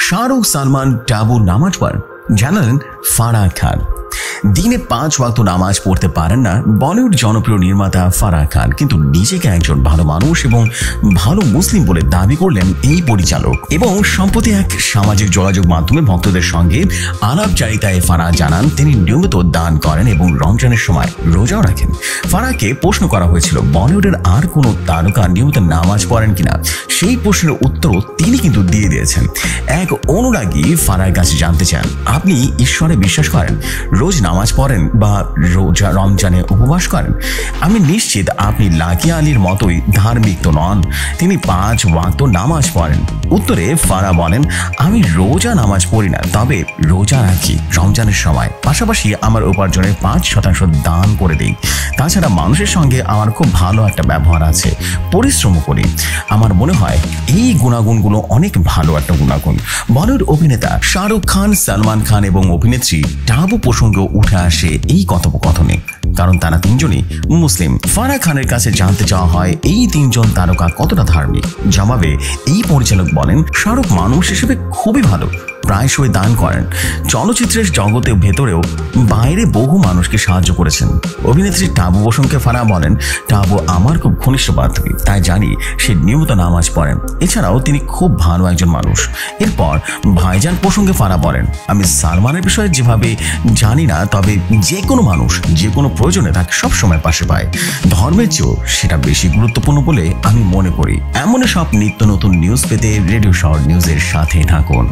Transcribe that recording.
শাহরুখ সালমান টাবু নামাজ পড়েন, জানালেন ফারাহ খান। দিনে 5 ওয়াক্ত নামাজ পড়তে পারেন না বলিউড জনপ্রিয় নির্মাতা ফারাহ খান, কিন্তু নিজেকে একজন ভালো মানুষ এবং ভালো মুসলিম বলে দাবি করলেন এই পরিচালক। এবং সম্প্রতি এক সামাজিক যোগাযোগ মাধ্যমে ভক্তদের সঙ্গে আলাপচারিতায় ফারাহ জানান তিনি নিয়মিত দান করেন এবং রমজানের সময় রোজাও রাখেন। ফারাহকে প্রশ্ন করা হয়েছিল বলিউডের আর কোনো তারকা নিয়মিত নামাজ পড়েন কিনা। সেই প্রশ্নের উত্তরও তিনি কিন্তু দিয়ে দিয়েছেন। এক অনুরাগী ফারাহের কাছে জানতে চান, আপনি ঈশ্বরে বিশ্বাস করেন, রোজ নামাজ পড়েন বা রোজা রমজানে উপবাস করেন? আমি নিশ্চিত আপনি লাকিয়া আলীর মতোই ধার্মিক তো নন, তিনি 5 ওয়াক্ত নামাজ পড়েন। উত্তরে ফারাহ বলেন, আমি রোজা নামাজ পড়ি না, তবে রোজা রাখি রমজানের সময়, পাশাপাশি আমার উপার্জনের 5% দান করে দিই। তাছাড়া মানুষের সঙ্গে আমার খুব ভালো একটা ব্যবহার আছে, পরিশ্রম করি। আমার মনে হয় এই গুণাগুণগুলো অনেক ভালো একটা গুণাগুণ। বলিউড অভিনেতা শাহরুখ খান, সালমান খান এবং অভিনেত্রী টাবু প্রসঙ্গে উঠে আসে এই কথোপকথনে, কারণ তারা 3 জনই মুসলিম। ফারাহ খানের কাছে জানতে চাওয়া হয় এই 3 জন তারকা কতটা ধার্মিক। জবাবে এই পরিচালক বলেন, শাহরুখ মানুষ হিসেবে খুবই ভালো, প্রায়শই দান করেন, চলচ্চিত্রের জগতের ভেতরেও বাইরে বহু মানুষকে সাহায্য করেছেন। অভিনেত্রী টাবু প্রসঙ্গে ফারাহ বলেন, টাবু আমার খুব ঘনিষ্ঠ বান্ধবী, তাই জানি সে নিয়মিত নামাজ পড়েন। এছাড়াও তিনি খুব ভালো একজন মানুষ। এরপর ভাইজান প্রসঙ্গে ফারাহ বলেন, আমি সালমানের বিষয়ে যেভাবে জানি না, তবে যে কোনো মানুষ যে কোনো প্রয়োজনে তাকে সবসময় পাশে পায়। ধর্মের চেয়েও সেটা বেশি গুরুত্বপূর্ণ বলে আমি মনে করি। এমন সব নিত্য নতুন নিউজ পেতে রেডিও শহর নিউজের সাথে থাকুন।